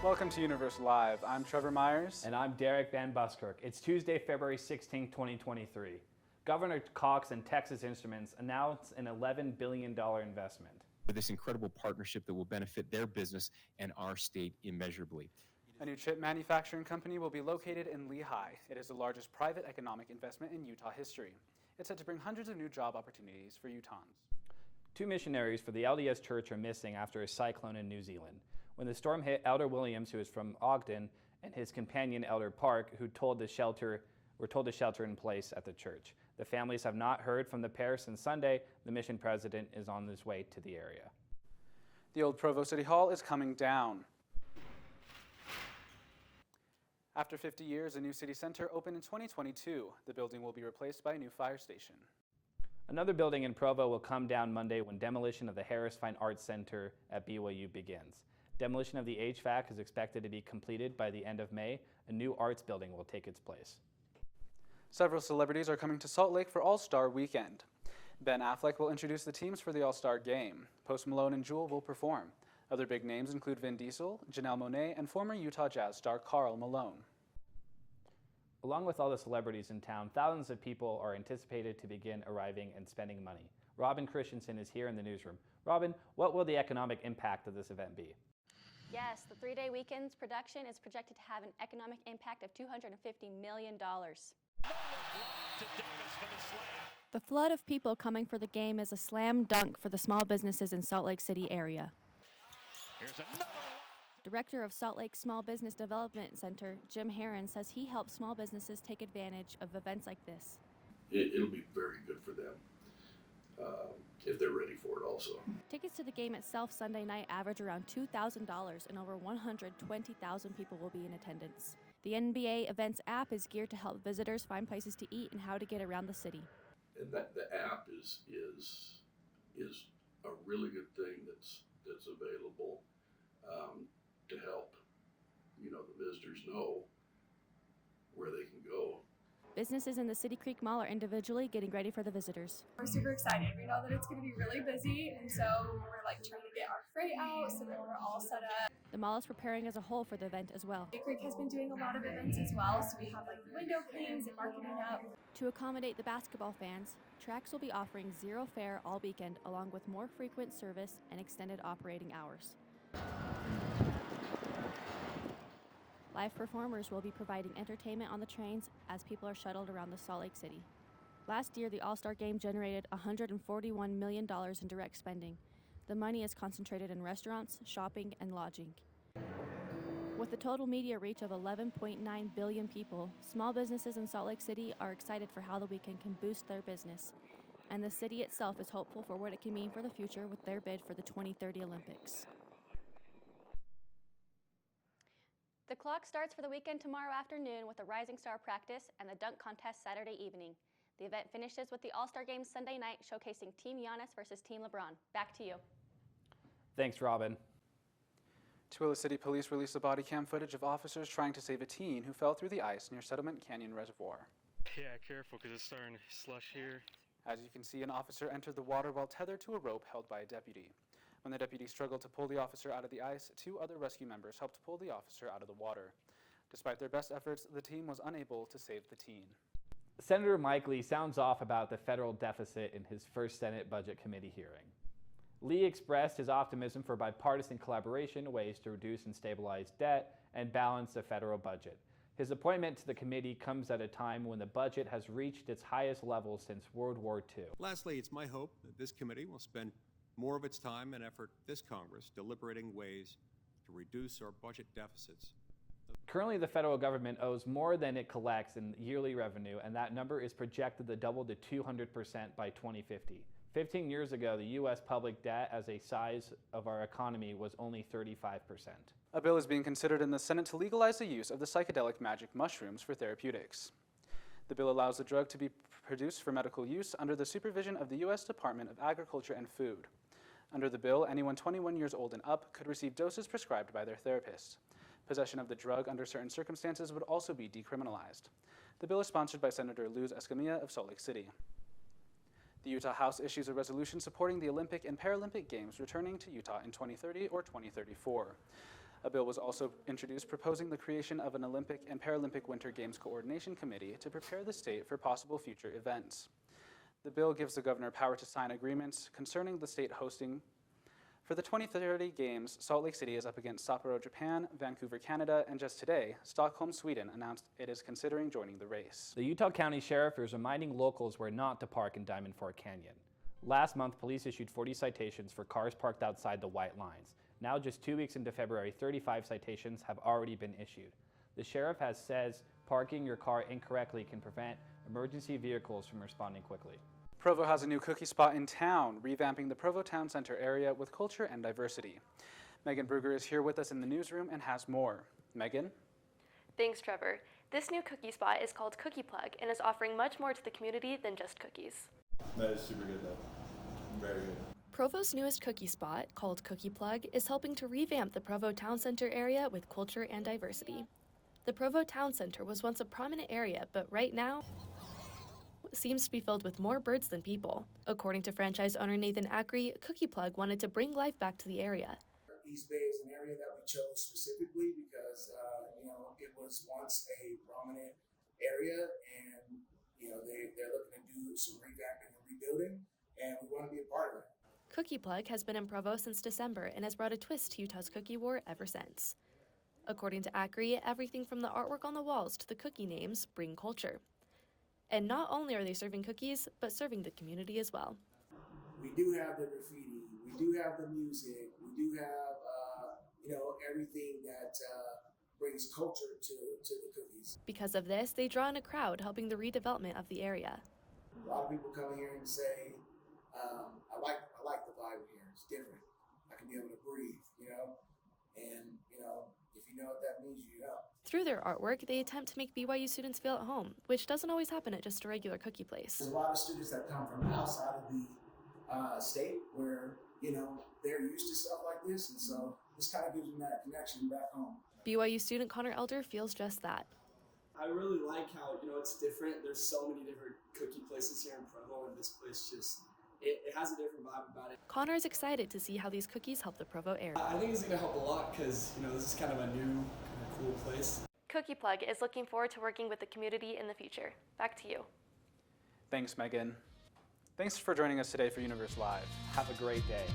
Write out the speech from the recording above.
Welcome to Universe Live. I'm Trevor Myers. And I'm Derek Van Buskirk. It's Tuesday, February 16, 2023. Governor Cox and Texas Instruments announced an $11 billion investment. This incredible partnership that will benefit their business and our state immeasurably. A new chip manufacturing company will be located in Lehigh. It is the largest private economic investment in Utah history. It's set to bring hundreds of new job opportunities for Utahns. 2 missionaries for the LDS Church are missing after a cyclone in New Zealand. When the storm hit, Elder Williams, who is from Ogden, and his companion Elder Park, who were told to shelter in place at the church. The families have not heard from the pair since Sunday. The mission president is on his way to the area. The old Provo City Hall is coming down. After 50 years, a new city center opened in 2022. The building will be replaced by a new fire station. Another building in Provo will come down Monday when demolition of the Harris Fine Arts Center at BYU begins. Demolition of the HVAC is expected to be completed by the end of May. A new arts building will take its place. Several celebrities are coming to Salt Lake for All-Star Weekend. Ben Affleck will introduce the teams for the All-Star Game. Post Malone and Jewel will perform. Other big names include Vin Diesel, Janelle Monáe, and former Utah Jazz star Karl Malone. Along with all the celebrities in town, thousands of people are anticipated to begin arriving and spending money. Robin Christensen is here in the newsroom. Robin, what will the economic impact of this event be? Yes, the 3-day weekend's production is projected to have an economic impact of $250 million. The flood of people coming for the game is a slam dunk for the small businesses in Salt Lake City area. Director of Salt Lake Small Business Development Center, Jim Herron, says he helps small businesses take advantage of events like this. It'll be very good for them if they're ready for it also. Tickets to the game itself Sunday night average around $2,000 and over 120,000 people will be in attendance. The NBA Events app is geared to help visitors find places to eat and how to get around the city. And that the app is a really good thing that's available to help the visitors know where they can go. Businesses in the City Creek Mall are individually getting ready for the visitors. We're super excited. We know that it's going to be really busy, and so we're trying to get our freight out so that we're all set up. The mall is preparing as a whole for the event as well. City Creek has been doing a lot of events as well, so we have window cleans and marketing up. To accommodate the basketball fans, Tracks will be offering zero fare all weekend, along with more frequent service and extended operating hours. Live performers will be providing entertainment on the trains as people are shuttled around the Salt Lake City. Last year, the All-Star Game generated $141 million in direct spending. The money is concentrated in restaurants, shopping, and lodging. With a total media reach of 11.9 billion people, small businesses in Salt Lake City are excited for how the weekend can boost their business. And the city itself is hopeful for what it can mean for the future with their bid for the 2030 Olympics. The clock starts for the weekend tomorrow afternoon with a Rising Star practice and the dunk contest Saturday evening. The event finishes with the All-Star Game Sunday night, showcasing Team Giannis versus Team LeBron. Back to you. Thanks, Robin. Tooele City Police released the body cam footage of officers trying to save a teen who fell through the ice near Settlement Canyon Reservoir. Yeah, careful because it's starting to slush here. As you can see, an officer entered the water while tethered to a rope held by a deputy. When the deputy struggled to pull the officer out of the ice, 2 other rescue members helped pull the officer out of the water. Despite their best efforts, the team was unable to save the teen. Senator Mike Lee sounds off about the federal deficit in his first Senate Budget Committee hearing. Lee expressed his optimism for bipartisan collaboration, ways to reduce and stabilize debt, and balance the federal budget. His appointment to the committee comes at a time when the budget has reached its highest level since World War II. Lastly, it's my hope that this committee will spend more of its time and effort this Congress deliberating ways to reduce our budget deficits. Currently, the federal government owes more than it collects in yearly revenue, and that number is projected to double to 200% by 2050. 15 years ago, the U.S. public debt as a size of our economy was only 35%. A bill is being considered in the Senate to legalize the use of the psychedelic magic mushrooms for therapeutics. The bill allows the drug to be produced for medical use under the supervision of the U.S. Department of Agriculture and Food. Under the bill, anyone 21 years old and up could receive doses prescribed by their therapist. Possession of the drug under certain circumstances would also be decriminalized. The bill is sponsored by Senator Luz Escamilla of Salt Lake City. The Utah House issues a resolution supporting the Olympic and Paralympic Games returning to Utah in 2030 or 2034. A bill was also introduced proposing the creation of an Olympic and Paralympic Winter Games Coordination Committee to prepare the state for possible future events. The bill gives the governor power to sign agreements concerning the state hosting. For the 2030 Games, Salt Lake City is up against Sapporo, Japan, Vancouver, Canada, and just today, Stockholm, Sweden announced it is considering joining the race. The Utah County Sheriff is reminding locals where not to park in Diamond Fork Canyon. Last month, police issued 40 citations for cars parked outside the white lines. Now, just 2 weeks into February, 35 citations have already been issued. The sheriff says parking your car incorrectly can prevent emergency vehicles from responding quickly. Provo has a new cookie spot in town, revamping the Provo Town Center area with culture and diversity. Megan Brugger is here with us in the newsroom and has more. Megan? Thanks, Trevor. This new cookie spot is called Cookie Plug and is offering much more to the community than just cookies. That is super good though. Very good. Provo's newest cookie spot, called Cookie Plug, is helping to revamp the Provo Town Center area with culture and diversity. The Provo Town Center was once a prominent area, but right now seems to be filled with more birds than people. According to franchise owner Nathan Ackrey, Cookie Plug wanted to bring life back to the area. East Bay is an area that we chose specifically because it was once a prominent area, and they're looking to do some revamping and rebuilding, and we want to be a part of it. Cookie Plug has been in Provo since December and has brought a twist to Utah's cookie war ever since. According to Ackrey, everything from the artwork on the walls to the cookie names bring culture. And not only are they serving cookies, but serving the community as well. We do have the graffiti, we do have the music, we do have everything that brings culture to the cookies. Because of this, they draw in a crowd, helping the redevelopment of the area. A lot of people come here and say, I like the vibe here. It's different. I can be able to breathe, and if you know what that means, you know. Through their artwork, they attempt to make BYU students feel at home, which doesn't always happen at just a regular cookie place. There's a lot of students that come from outside of the state where, they're used to stuff like this, and so this kind of gives them that connection back home. BYU student Connor Elder feels just that. I really like how, it's different. There's so many different cookie places here in Provo, and this place just, it has a different vibe about it. Connor is excited to see how these cookies help the Provo area. I think it's going to help a lot because, this is kind of a new, kind of cool place. Cookie Plug is looking forward to working with the community in the future. Back to you. Thanks, Megan. Thanks for joining us today for Universe Live. Have a great day.